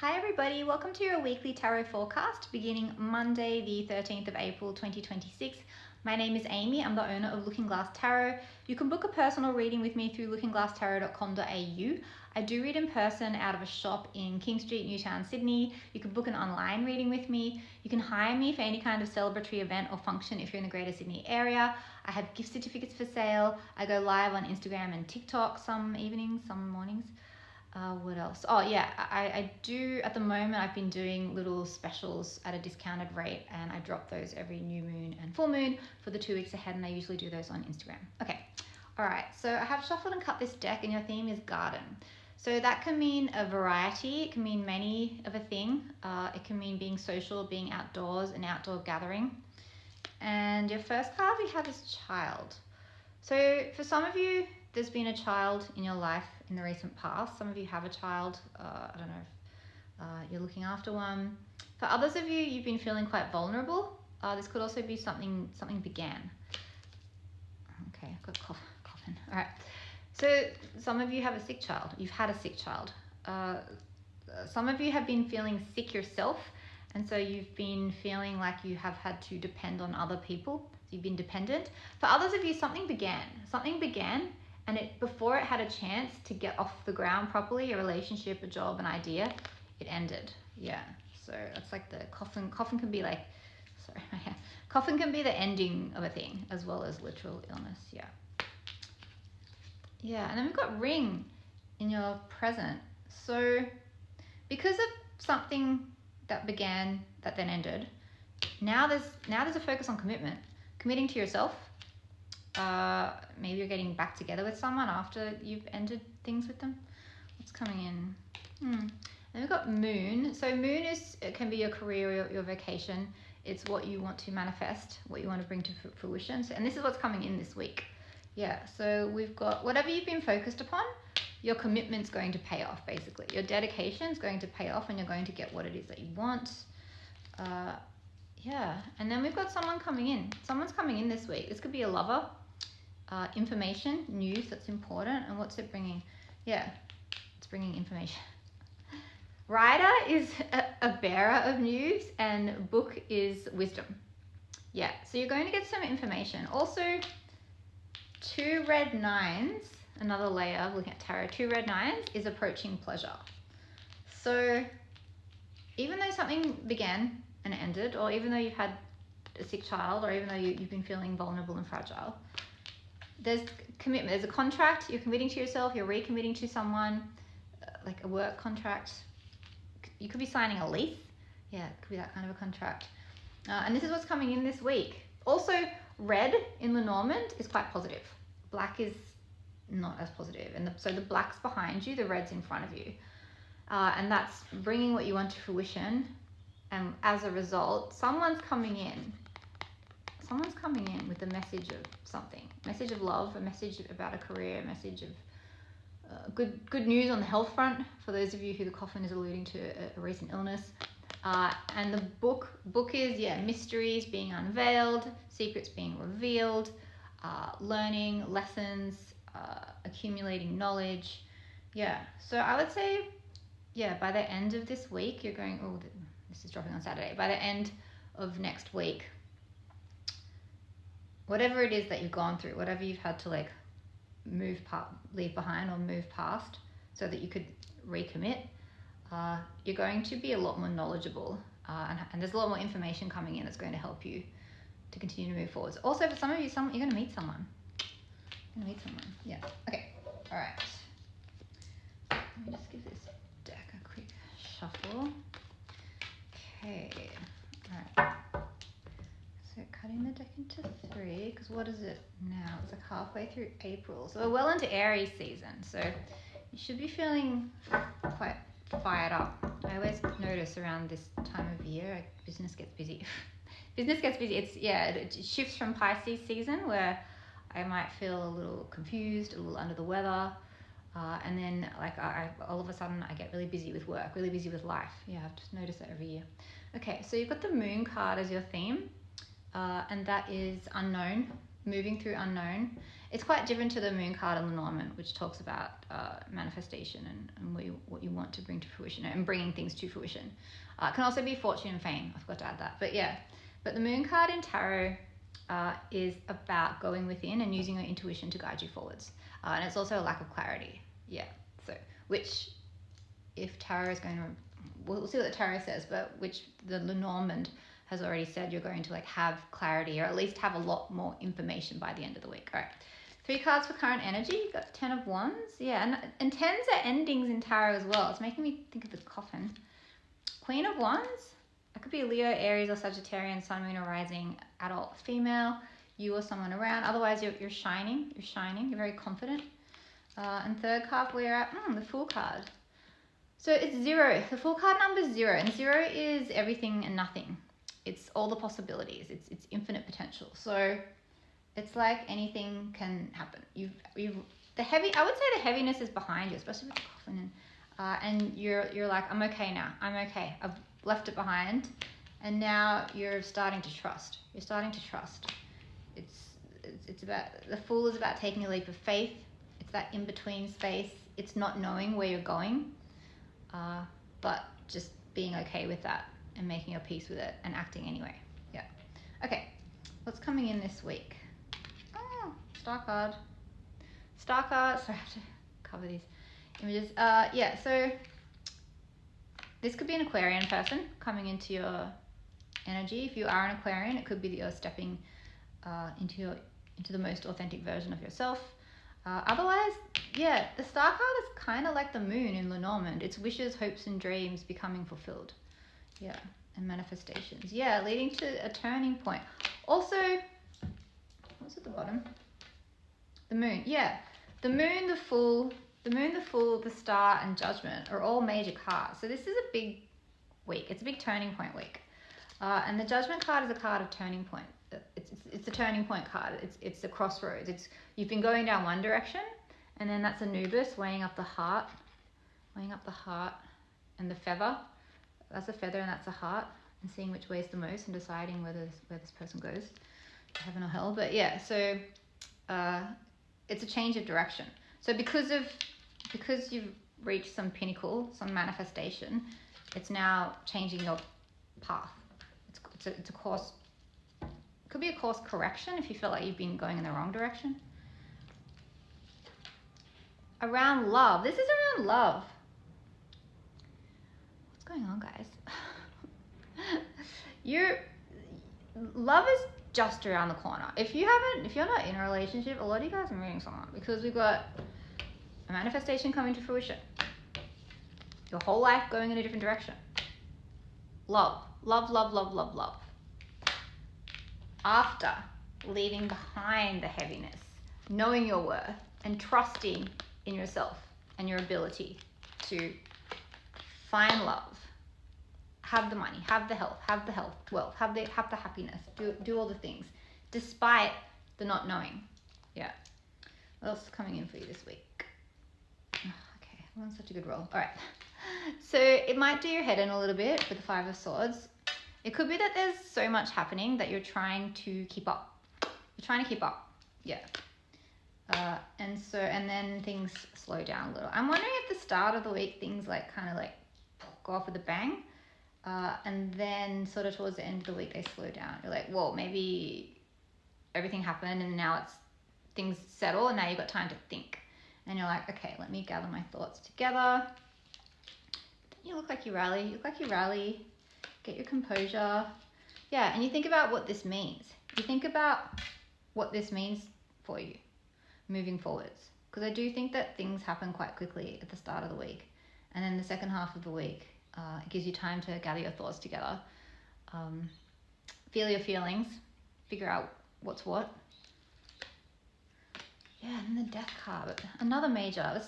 Hi everybody, welcome to your weekly tarot forecast beginning Monday the 13th of April 2026. My name is Amy, I'm the owner of Looking Glass Tarot. You can book a personal reading with me through lookingglasstarot.com.au. I do read in person out of a shop in King Street, Newtown, Sydney. You can book an online reading with me. You can hire me for any kind of celebratory event or function if you're in the Greater Sydney area. I have gift certificates for sale. I go live on Instagram and TikTok some evenings, some mornings. What else? Oh yeah, I do at the moment. I've been doing little specials at a discounted rate, and I drop those every new moon and full moon for the 2 weeks ahead, and I usually do those on Instagram. Okay, all right, so I have shuffled and cut this deck, and your theme is garden. So that can mean a variety, it can mean many of a thing. It can mean being social, being outdoors, an outdoor gathering. And your first card we have is child. So for some of you, there's been a child in your life in the recent past. Some of you have a child. I don't know if you're looking after one. For others of you, you've been feeling quite vulnerable. This could also be something began. Okay, I've got coughing. All right. So some of you have a sick child. You've had a sick child. Some of you have been feeling sick yourself, and so you've been feeling like you have had to depend on other people. So you've been dependent. For others of you, something began, and before it had a chance to get off the ground properly, a relationship, a job, an idea, it ended. Yeah. So that's like the coffin. Coffin can be like, sorry, my hair. Coffin can be the ending of a thing as well as literal illness. Yeah. Yeah, and then we've got ring in your present. So because of something that began that then ended, now there's a focus on committing to yourself. Maybe you're getting back together with someone after you've ended things with them. What's coming in? Then we've got moon. So moon can be your career or your vocation. It's what you want to manifest, what you want to bring to fruition. So, and this is what's coming in this week. Yeah, so we've got whatever you've been focused upon, your commitment's going to pay off, basically. Your dedication's going to pay off, and you're going to get what it is that you want. Yeah, and then we've got someone coming in. Someone's coming in this week. This could be a lover. Information, news that's important. And what's it bringing? Yeah, it's bringing information. Rider is a bearer of news, and book is wisdom. Yeah, so you're going to get some information. Also, 2 red nines, another layer of looking at tarot, 2 red nines is approaching pleasure. So even though something began and ended, or even though you've had a sick child, or even though you've been feeling vulnerable and fragile, there's commitment, there's a contract, you're committing to yourself, you're recommitting to someone, like a work contract. You could be signing a lease. Yeah, it could be that kind of a contract. And this is what's coming in this week. Also, red in Lenormand is quite positive. Black is not as positive. And so the black's behind you, the red's in front of you. And that's bringing what you want to fruition. And as a result, someone's coming in with a message of something. A message of love, a message about a career, a message of good news on the health front for those of you who the coffin is alluding to a recent illness. And the book is, mysteries being unveiled, secrets being revealed, learning, lessons, accumulating knowledge. Yeah, so I would say, by the end of this week, you're going, this is dropping on Saturday. By the end of next week, whatever it is that you've gone through, whatever you've had to leave behind or move past so that you could recommit, you're going to be a lot more knowledgeable, and there's a lot more information coming in that's going to help you to continue to move forwards. Also, for some of you, you're going to meet someone. Yeah. Okay. All right. Let me just give this deck a quick shuffle. Okay. All right. So cutting the deck into 3, because what is it now? It's like halfway through April. So we're well into Aries season. So you should be feeling quite fired up. I always notice around this time of year, business gets busy. It shifts from Pisces season, where I might feel a little confused, a little under the weather. And then I all of a sudden I get really busy with work, really busy with life. Yeah, I've just noticed that every year. Okay, so you've got the moon card as your theme. And that is unknown, moving through unknown. It's quite different to the moon card in Lenormand, which talks about manifestation and what you want to bring to fruition and bringing things to fruition. It can also be fortune and fame. I forgot to add that. But yeah, but the moon card in tarot is about going within and using your intuition to guide you forwards. And it's also a lack of clarity. Yeah. So, which if tarot is going to, we'll see what the tarot says, but which the Lenormand has already said you're going to like have clarity or at least have a lot more information by the end of the week. All right. 3 cards for current energy. You've got 10 of Wands. Yeah, and 10s are endings in tarot as well. It's making me think of the coffin. Queen of Wands. That could be Leo, Aries, or Sagittarian, Sun, Moon, or Rising, adult, female, you or someone around. Otherwise, you're shining. You're shining. You're very confident. And third card where you're at, the Fool card. So it's 0. The Fool card number is 0. And 0 is everything and nothing. It's all the possibilities. It's infinite potential. So it's like anything can happen. I would say the heaviness is behind you, especially with the coffin. And you're like, I'm okay now. I'm okay. I've left it behind. And now you're starting to trust. You're starting to trust. It's about, the Fool is about taking a leap of faith. It's that in-between space. It's not knowing where you're going, but just being okay with that and making your peace with it and acting anyway. Yeah. Okay. What's coming in this week? Oh, Star card. Star card. Sorry, I have to cover these images. Yeah, so this could be an Aquarian person coming into your energy. If you are an Aquarian, it could be that you're stepping into the most authentic version of yourself. Otherwise, yeah, the Star card is kind of like the moon in Lenormand. It's wishes, hopes, and dreams becoming fulfilled. Yeah, and manifestations. Yeah, leading to a turning point. Also, what's at the bottom? The moon. Yeah, the moon, the Fool, the Star, and Judgment are all major cards. So this is a big week. It's a big turning point week. And the Judgment card is a card of turning point. It's a turning point card. It's a crossroads. You've been going down one direction, and then that's Anubis weighing up the heart, and the feather. That's a feather and that's a heart, and seeing which way is the most and deciding where this person goes, to heaven or hell. But yeah, so it's a change of direction. So because you've reached some pinnacle, some manifestation, it's now changing your path. It's a course. It could be a course correction if you feel like you've been going in the wrong direction. Around love. This is around love. What's going on, guys? Love is just around the corner. If you're not in a relationship, a lot of you guys are meeting someone because we've got a manifestation coming to fruition. Your whole life going in a different direction. Love. After leaving behind the heaviness, knowing your worth and trusting in yourself and your ability to find love, have the money, have the health, wealth, have the happiness, do all the things, despite the not knowing. Yeah. What else is coming in for you this week? Okay, I'm on such a good roll. All right. So it might do your head in a little bit with the 5 of Swords. It could be that there's so much happening that you're trying to keep up. Yeah. And then things slow down a little. I'm wondering if the start of the week things kind of go off with a bang, and then sort of towards the end of the week they slow down. You're like, whoa, maybe everything happened and now things settle and now you've got time to think. And you're like, okay, let me gather my thoughts together. You look like you rally. Get your composure. Yeah, and you think about what this means. You think about what this means for you moving forwards. Because I do think that things happen quite quickly at the start of the week. And then the second half of the week, it gives you time to gather your thoughts together. Feel your feelings. Figure out what's what. Yeah, and the Death card. Another major. I would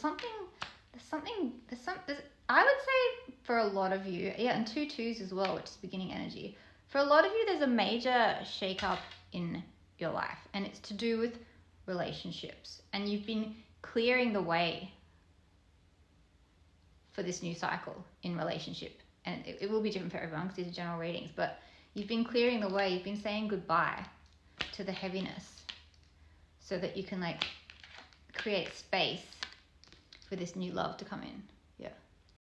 say for a lot of you, and 2 2s as well, which is beginning energy. For a lot of you, there's a major shake-up in your life, and it's to do with relationships. And you've been clearing the way for this new cycle in relationship. And it will be different for everyone because these are general readings, but you've been clearing the way. You've been saying goodbye to the heaviness so that you can create space for this new love to come in.